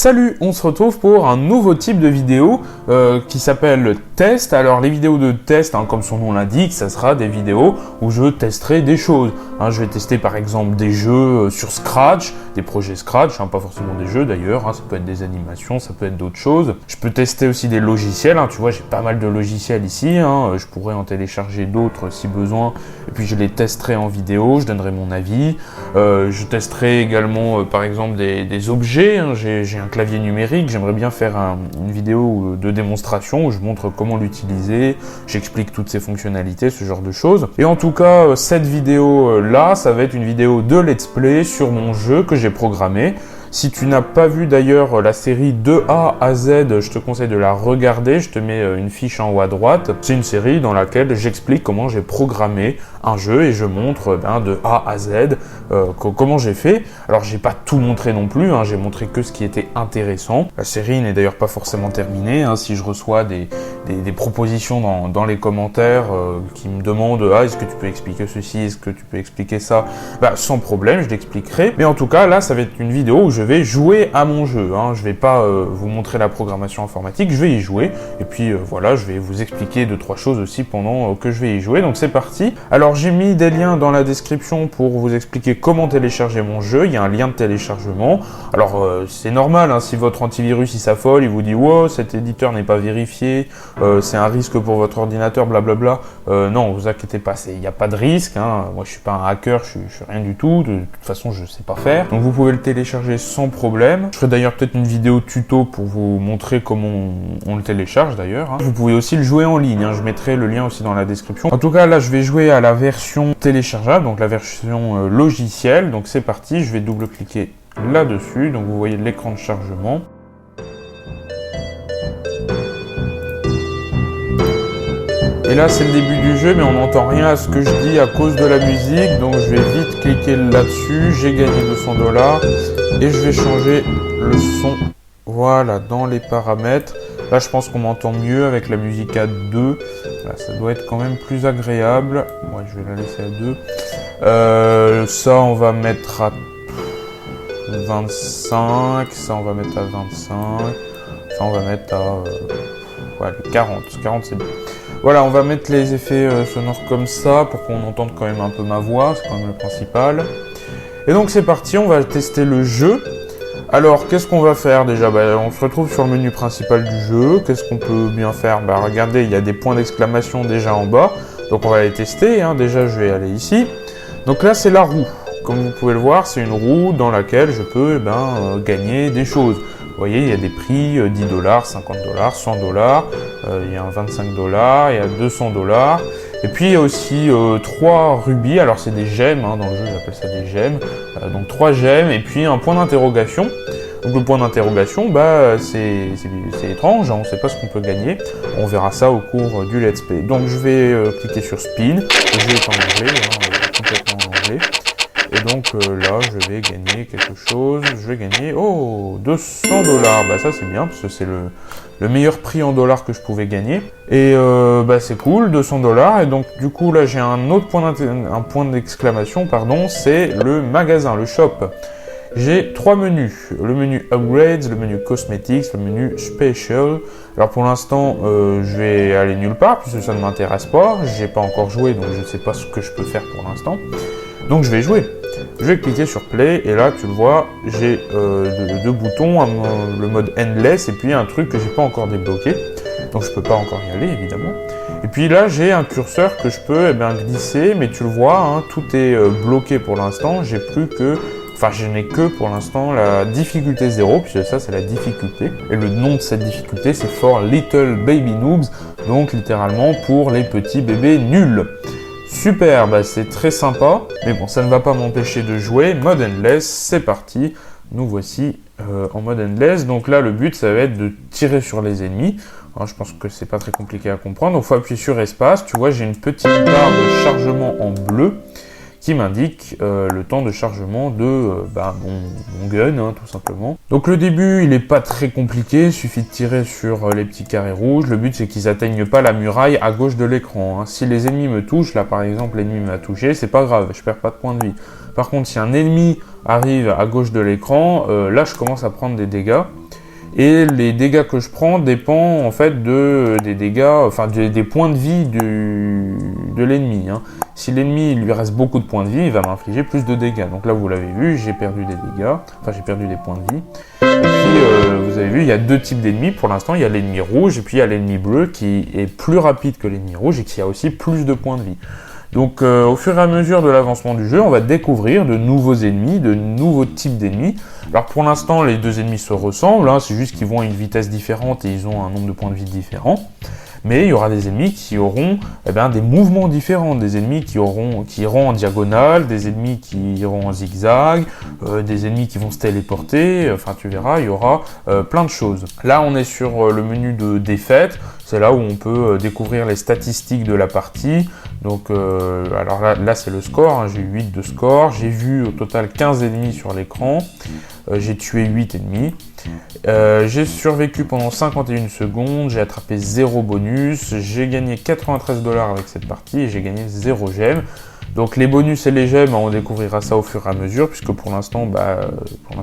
Salut, on se retrouve pour un nouveau type de vidéo qui s'appelle test. Alors les vidéos de test, comme son nom l'indique, ça sera des vidéos où je testerai des choses. Je vais tester par exemple des jeux sur Scratch, des projets Scratch, pas forcément des jeux d'ailleurs, ça peut être des animations, ça peut être d'autres choses. Je peux tester aussi des logiciels, tu vois j'ai pas mal de logiciels ici, je pourrais en télécharger d'autres si besoin, et puis je les testerai en vidéo, je donnerai mon avis. Je testerai également par exemple des objets, j'ai un clavier numérique, j'aimerais bien faire une vidéo de démonstration où je montre comment l'utiliser, j'explique toutes ses fonctionnalités, ce genre de choses. Et en tout cas, cette vidéo là, ça va être une vidéo de let's play sur mon jeu que j'ai programmé. Si tu n'as pas vu d'ailleurs la série de A à Z, je te conseille de la regarder, je te mets une fiche en haut à droite. C'est une série dans laquelle j'explique comment j'ai programmé un jeu et je montre de A à Z comment j'ai fait. Alors j'ai pas tout montré non plus, j'ai montré que ce qui était intéressant. La série n'est d'ailleurs pas forcément terminée, si je reçois des propositions dans les commentaires qui me demandent est-ce que tu peux expliquer ceci, est-ce que tu peux expliquer ça, sans problème, je l'expliquerai. Mais en tout cas là ça va être une vidéo où je vais jouer à mon jeu, je vais pas vous montrer la programmation informatique, je vais y jouer et puis voilà, je vais vous expliquer 2-3 choses aussi pendant que je vais y jouer. Donc c'est parti. Alors j'ai mis des liens dans la description pour vous expliquer comment télécharger mon jeu. Il y a un lien de téléchargement. Alors c'est normal, si votre antivirus il s'affole, il vous dit wow, cet éditeur n'est pas vérifié, c'est un risque pour votre ordinateur, blablabla. Non, vous inquiétez pas, il n'y a pas de risque. Moi je suis pas un hacker, je suis rien du tout. De toute façon je sais pas faire. Donc vous pouvez le télécharger sans problème. Je ferai d'ailleurs peut-être une vidéo tuto pour vous montrer comment on le télécharge d'ailleurs. Vous pouvez aussi le jouer en ligne, je mettrai le lien aussi dans la description. En tout cas là je vais jouer à la version téléchargeable, donc la version logicielle. Donc c'est parti, je vais double-cliquer là-dessus. Donc vous voyez l'écran de chargement. Et là c'est le début du jeu, mais on n'entend rien à ce que je dis à cause de la musique, donc je vais vite cliquer là-dessus. J'ai gagné $200 et je vais changer le son, voilà, dans les paramètres. Là je pense qu'on m'entend mieux avec la musique à 2, là, ça doit être quand même plus agréable. Moi je vais la laisser à 2. Ça on va mettre à 25, ça on va mettre à 25, ça on va mettre à 40 c'est bien. Voilà, on va mettre les effets sonores comme ça pour qu'on entende quand même un peu ma voix, c'est quand même le principal. Et donc c'est parti, on va tester le jeu. Alors qu'est-ce qu'on va faire déjà ? On se retrouve sur le menu principal du jeu. Qu'est-ce qu'on peut bien faire ? Regardez, il y a des points d'exclamation déjà en bas. Donc on va les tester, Déjà je vais aller ici. Donc là c'est la roue. Comme vous pouvez le voir, c'est une roue dans laquelle je peux gagner des choses. Vous voyez, il y a des prix, $10, $50, $100, il y a un $25, il y a $200. Et puis il y a aussi 3 rubis, alors c'est des gemmes, dans le jeu j'appelle ça des gemmes. Donc 3 gemmes et puis un point d'interrogation. Donc le point d'interrogation, c'est étrange, on ne sait pas ce qu'on peut gagner. On verra ça au cours du let's play. Donc je vais cliquer sur spin, le jeu est en anglais, complètement en anglais. Et donc là, je vais gagner quelque chose. Je vais gagner, $200. Ça c'est bien, parce que c'est le meilleur prix en dollars que je pouvais gagner. Et c'est cool, $200. Et donc du coup là, j'ai un autre point d'exclamation, c'est le magasin, le shop. J'ai 3 menus. Le menu Upgrades, le menu Cosmetics, le menu Special. Alors pour l'instant, je vais aller nulle part, puisque ça ne m'intéresse pas. J'ai pas encore joué, donc je ne sais pas ce que je peux faire pour l'instant. Donc je vais jouer. Je vais cliquer sur Play et là tu le vois, j'ai 2 boutons, le mode Endless et puis un truc que j'ai pas encore débloqué. Donc je peux pas encore y aller évidemment. Et puis là j'ai un curseur que je peux glisser, mais tu le vois, tout est bloqué pour l'instant. Je n'ai que pour l'instant la difficulté 0, puisque ça c'est la difficulté. Et le nom de cette difficulté c'est For Little Baby Noobs, donc littéralement pour les petits bébés nuls. Super, c'est très sympa, mais bon, ça ne va pas m'empêcher de jouer. Mode Endless, c'est parti. Nous voici en mode Endless. Donc là, le but, ça va être de tirer sur les ennemis. Je pense que c'est pas très compliqué à comprendre. Donc, il faut appuyer sur espace. Tu vois, j'ai une petite barre de chargement en bleu qui m'indique le temps de chargement de mon gun, tout simplement. Donc le début, il n'est pas très compliqué, il suffit de tirer sur les petits carrés rouges. Le but, c'est qu'ils n'atteignent pas la muraille à gauche de l'écran. Si les ennemis me touchent, là par exemple, l'ennemi m'a touché, c'est pas grave, je perds pas de points de vie. Par contre, si un ennemi arrive à gauche de l'écran, là je commence à prendre des dégâts. Et les dégâts que je prends dépendent en fait des dégâts, enfin des points de vie de l'ennemi. Hein. Si l'ennemi lui reste beaucoup de points de vie, il va m'infliger plus de dégâts. Donc là vous l'avez vu, j'ai perdu des dégâts, enfin j'ai perdu des points de vie. Et puis vous avez vu, il y a deux types d'ennemis. Pour l'instant, il y a l'ennemi rouge et puis il y a l'ennemi bleu qui est plus rapide que l'ennemi rouge et qui a aussi plus de points de vie. Donc au fur et à mesure de l'avancement du jeu, on va découvrir de nouveaux ennemis, de nouveaux types d'ennemis. Alors pour l'instant, les deux ennemis se ressemblent, hein, c'est juste qu'ils vont à une vitesse différente et ils ont un nombre de points de vie différents. Mais il y aura des ennemis qui auront des mouvements différents, des ennemis qui iront en diagonale, des ennemis qui iront en zigzag, des ennemis qui vont se téléporter, enfin tu verras, il y aura plein de choses. Là on est sur le menu de défaite, c'est là où on peut découvrir les statistiques de la partie. Donc alors là c'est le score, hein, j'ai eu 8 de score, j'ai vu au total 15 ennemis sur l'écran, j'ai tué 8 ennemis. J'ai survécu pendant 51 secondes, j'ai attrapé 0 bonus, j'ai gagné 93 $ avec cette partie et j'ai gagné 0 gemmes. Donc les bonus et les gemmes, on découvrira ça au fur et à mesure, puisque pour l'instant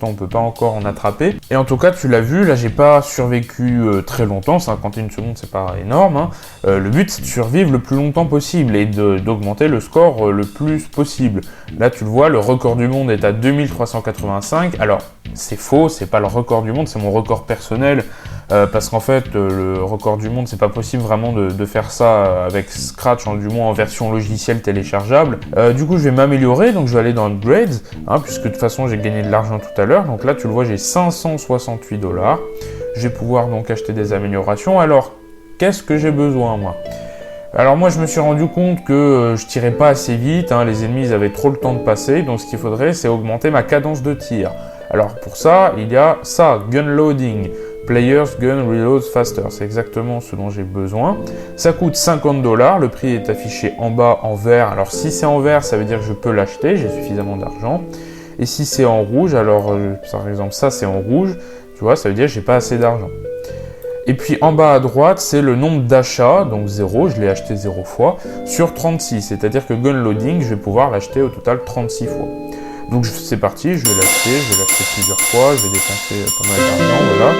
on peut pas encore en attraper. Et en tout cas, tu l'as vu, là j'ai pas survécu très longtemps, 51 secondes c'est pas énorme. Hein. Le but c'est de survivre le plus longtemps possible et d'augmenter le score le plus possible. Là tu le vois, le record du monde est à 2385. Alors c'est faux, c'est pas le record du monde, c'est mon record personnel. Parce qu'en fait, le record du monde, c'est pas possible vraiment de faire ça avec Scratch, hein, du moins en version logicielle téléchargeable. Du coup, je vais m'améliorer, donc je vais aller dans Upgrades, hein, puisque de toute façon, j'ai gagné de l'argent tout à l'heure. Donc là, tu le vois, j'ai 568 $. Je vais pouvoir donc acheter des améliorations. Alors, qu'est-ce que j'ai besoin, moi ? Alors moi, je me suis rendu compte que je tirais pas assez vite, hein, les ennemis ils avaient trop le temps de passer, donc ce qu'il faudrait, c'est augmenter ma cadence de tir. Alors pour ça, il y a ça, Gun Loading. Player's Gun Reloads Faster, c'est exactement ce dont j'ai besoin. Ça coûte 50 $, le prix est affiché en bas en vert. Alors si c'est en vert, ça veut dire que je peux l'acheter, j'ai suffisamment d'argent. Et si c'est en rouge, alors par exemple ça c'est en rouge, tu vois, ça veut dire que j'ai pas assez d'argent. Et puis en bas à droite, c'est le nombre d'achats, donc 0, je l'ai acheté 0 fois, sur 36, c'est-à-dire que Gun Loading, je vais pouvoir l'acheter au total 36 fois. Donc c'est parti, je vais l'acheter plusieurs fois, je vais dépenser pas mal d'argent, voilà.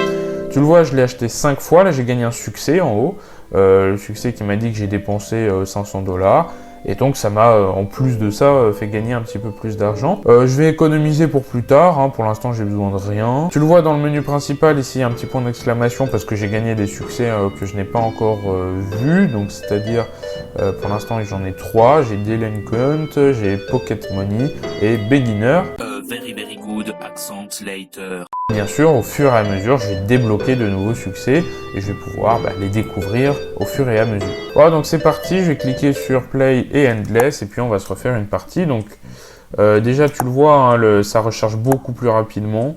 Tu le vois, je l'ai acheté 5 fois, là j'ai gagné un succès en haut, le succès qui m'a dit que j'ai dépensé 500 $, et donc ça m'a, en plus de ça, fait gagner un petit peu plus d'argent. Je vais économiser pour plus tard, hein, pour l'instant j'ai besoin de rien. Tu le vois dans le menu principal, ici il y a un petit point d'exclamation parce que j'ai gagné des succès que je n'ai pas encore vus, donc c'est-à-dire, pour l'instant j'en ai 3, j'ai Delinquent, j'ai Pocket Money et Beginner. Very very good accent later. Bien sûr, au fur et à mesure, je vais débloquer de nouveaux succès et je vais pouvoir les découvrir au fur et à mesure. Voilà, donc c'est parti, je vais cliquer sur Play et Endless et puis on va se refaire une partie. Donc déjà, tu le vois, hein, ça recharge beaucoup plus rapidement.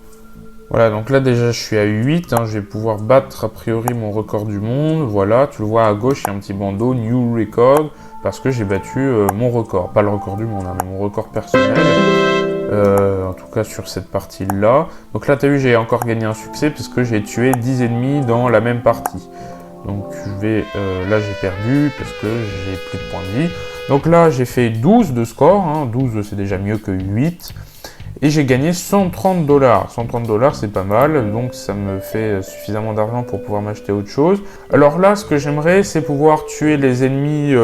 Voilà, donc là déjà, je suis à 8, hein, je vais pouvoir battre a priori mon record du monde. Voilà, tu le vois à gauche, il y a un petit bandeau New Record parce que j'ai battu mon record. Pas le record du monde, hein, mais mon record personnel. En tout cas sur cette partie-là. Donc là, tu as vu, j'ai encore gagné un succès parce que j'ai tué 10 ennemis dans la même partie. Donc là, j'ai perdu parce que j'ai plus de points de vie. Donc là, j'ai fait 12 de score. Hein. 12, c'est déjà mieux que 8. Et j'ai gagné 130 $. 130 $, c'est pas mal, donc ça me fait suffisamment d'argent pour pouvoir m'acheter autre chose. Alors là, ce que j'aimerais, c'est pouvoir tuer les ennemis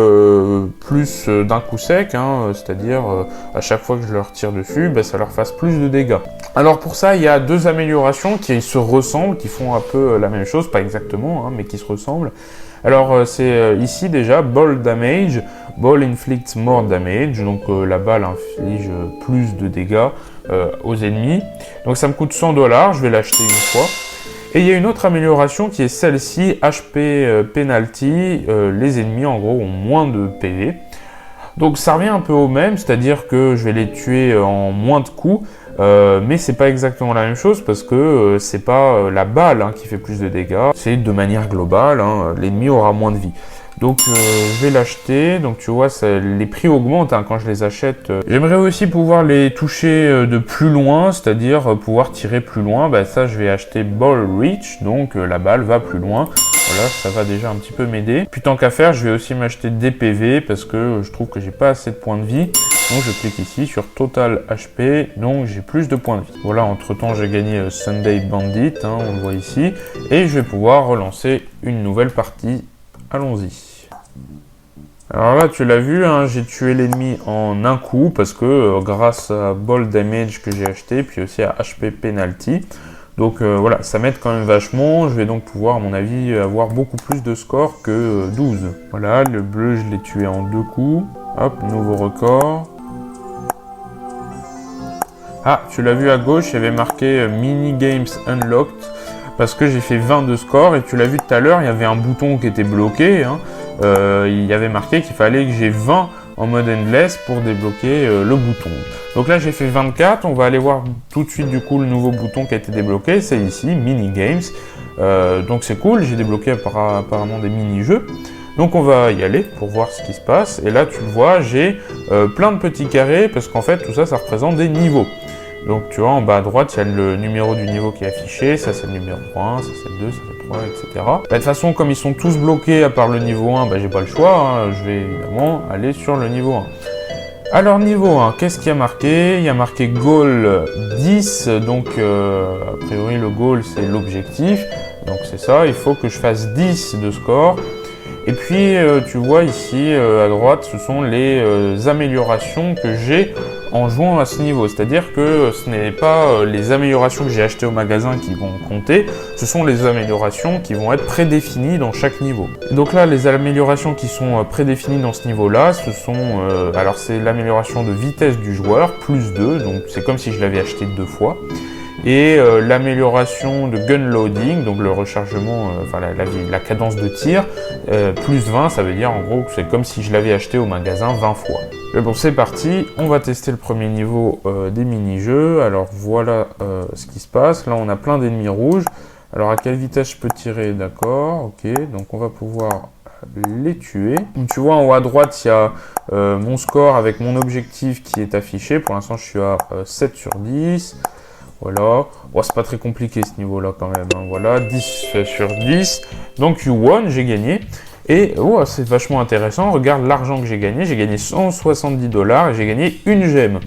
plus d'un coup sec, hein, c'est-à-dire à chaque fois que je leur tire dessus, ça leur fasse plus de dégâts. Alors pour ça, il y a deux améliorations qui se ressemblent, qui font un peu la même chose, pas exactement, hein, mais qui se ressemblent. Alors c'est ici déjà Ball Damage, Ball inflicts more damage, donc la balle inflige plus de dégâts aux ennemis. Donc ça me coûte 100 $, je vais l'acheter une fois. Et il y a une autre amélioration qui est celle-ci, HP Penalty, les ennemis en gros ont moins de PV. Donc ça revient un peu au même, c'est-à-dire que je vais les tuer en moins de coups. Mais c'est pas exactement la même chose parce que c'est pas la balle qui fait plus de dégâts, c'est de manière globale, hein, l'ennemi aura moins de vie. Donc je vais l'acheter, donc tu vois les prix augmentent quand je les achète. J'aimerais aussi pouvoir les toucher de plus loin, c'est-à-dire pouvoir tirer plus loin, ça je vais acheter Ball Reach, donc la balle va plus loin. Voilà, ça va déjà un petit peu m'aider. Puis tant qu'à faire, je vais aussi m'acheter des PV parce que je trouve que j'ai pas assez de points de vie. Donc je clique ici sur Total HP, donc j'ai plus de points de vie. Voilà, entre temps j'ai gagné Sunday Bandit, hein, on le voit ici, et je vais pouvoir relancer une nouvelle partie. Allons-y. Alors là, tu l'as vu, hein, j'ai tué l'ennemi en un coup parce que grâce à Ball Damage que j'ai acheté, puis aussi à HP Penalty. Donc voilà, ça m'aide quand même vachement. Je vais donc pouvoir, à mon avis, avoir beaucoup plus de score que 12. Voilà, le bleu, je l'ai tué en 2 coups. Hop, nouveau record. Ah, tu l'as vu à gauche, il y avait marqué Mini Games Unlocked. Parce que j'ai fait 20 de score et tu l'as vu tout à l'heure, il y avait un bouton qui était bloqué. Hein. Il y avait marqué qu'il fallait que j'ai 20 en mode endless pour débloquer le bouton. Donc là j'ai fait 24, on va aller voir tout de suite du coup le nouveau bouton qui a été débloqué, c'est ici, Mini Games. Donc c'est cool, j'ai débloqué apparemment des mini-jeux. Donc on va y aller pour voir ce qui se passe. Et là tu le vois, j'ai plein de petits carrés parce qu'en fait tout ça, ça représente des niveaux. Donc tu vois, en bas à droite, il y a le numéro du niveau qui est affiché, ça c'est le numéro 1, ça c'est le 2, ça c'est le 3, etc. De toute façon, comme ils sont tous bloqués à part le niveau 1, j'ai pas le choix, hein, je vais évidemment aller sur le niveau 1. Alors niveau 1, qu'est-ce qu'il y a marqué? Il y a marqué goal 10, donc a priori le goal c'est l'objectif, donc c'est ça, il faut que je fasse 10 de score. Et puis tu vois ici à droite, ce sont les améliorations que j'ai en jouant à ce niveau. C'est-à-dire que ce n'est pas les améliorations que j'ai achetées au magasin qui vont compter, ce sont les améliorations qui vont être prédéfinies dans chaque niveau. Donc là, les améliorations qui sont prédéfinies dans ce niveau-là, ce sont... alors c'est l'amélioration de vitesse du joueur, plus 2, donc c'est comme si je l'avais acheté 2 fois. Et l'amélioration de gun loading, donc le rechargement, enfin la cadence de tir, plus 20, ça veut dire en gros que c'est comme si je l'avais acheté au magasin 20 fois. Mais bon, c'est parti, on va tester le premier niveau des mini-jeux. Alors voilà ce qui se passe, là on a plein d'ennemis rouges. Alors à quelle vitesse je peux tirer, d'accord, ok, donc on va pouvoir les tuer. Donc, tu vois en haut à droite, il y a mon score avec mon objectif qui est affiché. Pour l'instant je suis à 7 sur 10. Voilà, oh, c'est pas très compliqué ce niveau-là quand même, hein. Voilà, 10 sur 10, donc you won, j'ai gagné, et oh, c'est vachement intéressant, regarde l'argent que j'ai gagné 170 $ et j'ai gagné une gemme.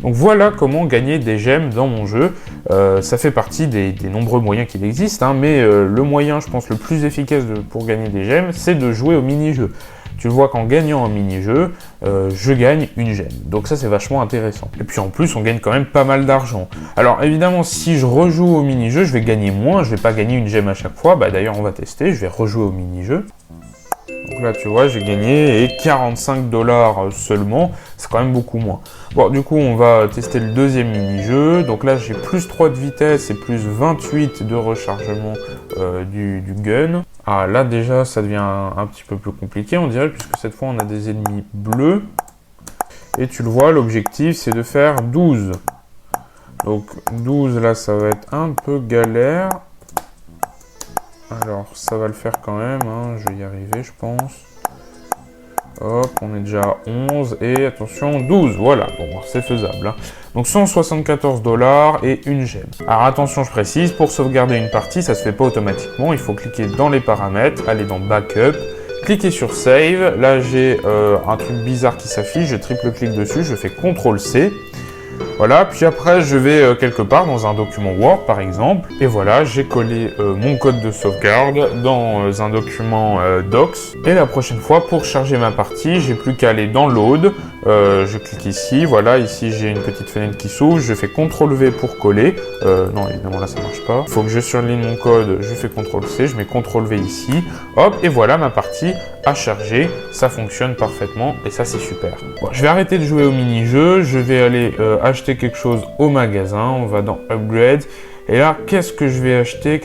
Donc voilà comment gagner des gemmes dans mon jeu, ça fait partie des nombreux moyens qu'il existe, hein, mais le moyen, je pense, le plus efficace pour gagner des gemmes, c'est de jouer au mini-jeu. Tu le vois qu'en gagnant un mini-jeu, je gagne une gemme. Donc ça, c'est vachement intéressant. Et puis en plus, on gagne quand même pas mal d'argent. Alors évidemment, si je rejoue au mini-jeu, je vais gagner moins. Je vais pas gagner une gemme à chaque fois. D'ailleurs, on va tester. Je vais rejouer au mini-jeu. Donc là, tu vois, j'ai gagné 45 $ seulement. C'est quand même beaucoup moins. Bon, du coup, on va tester le deuxième mini-jeu. Donc là, j'ai plus 3 de vitesse et plus 28 de rechargement du gun. Ah, là, déjà, ça devient un petit peu plus compliqué, on dirait, puisque cette fois, on a des ennemis bleus. Et tu le vois, l'objectif, c'est de faire 12. Donc, 12, là, ça va être un peu galère. Alors, ça va le faire quand même, hein. Je vais y arriver, je pense. Hop, on est déjà à 11, et attention, 12, voilà, bon, c'est faisable, hein. Donc 174 $ et une gemme. Alors attention, je précise, pour sauvegarder une partie, ça se fait pas automatiquement, il faut cliquer dans les paramètres, aller dans Backup, cliquer sur Save, là j'ai un truc bizarre qui s'affiche, je triple-clique dessus, je fais CTRL-C. Voilà, puis après je vais quelque part dans un document Word par exemple, et voilà, j'ai collé mon code de sauvegarde dans un document Docs, et la prochaine fois pour charger ma partie, j'ai plus qu'à aller dans Load, je clique ici, voilà, ici j'ai une petite fenêtre qui s'ouvre, je fais CTRL-V pour coller, non évidemment là ça marche pas, il faut que je surligne mon code, je fais CTRL-C, je mets CTRL-V ici, hop, et voilà ma partie a chargé, ça fonctionne parfaitement, et ça c'est super. Bon, je vais arrêter de jouer au mini-jeu, je vais aller acheter quelque chose au magasin, on va dans Upgrade, et là, qu'est-ce que je vais acheter?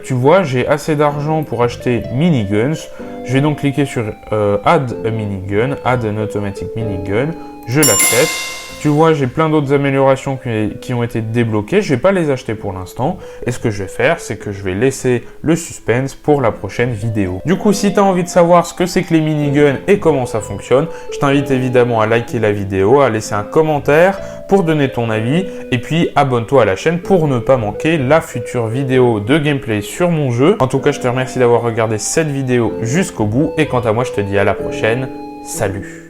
Tu vois, j'ai assez d'argent pour acheter miniguns, je vais donc cliquer sur Add a minigun, Add an automatic minigun, je l'achète. Tu vois, j'ai plein d'autres améliorations qui ont été débloquées. Je ne vais pas les acheter pour l'instant. Et ce que je vais faire, c'est que je vais laisser le suspense pour la prochaine vidéo. Du coup, si tu as envie de savoir ce que c'est que les miniguns et comment ça fonctionne, je t'invite évidemment à liker la vidéo, à laisser un commentaire pour donner ton avis. Et puis, abonne-toi à la chaîne pour ne pas manquer la future vidéo de gameplay sur mon jeu. En tout cas, je te remercie d'avoir regardé cette vidéo jusqu'au bout. Et quant à moi, je te dis à la prochaine. Salut!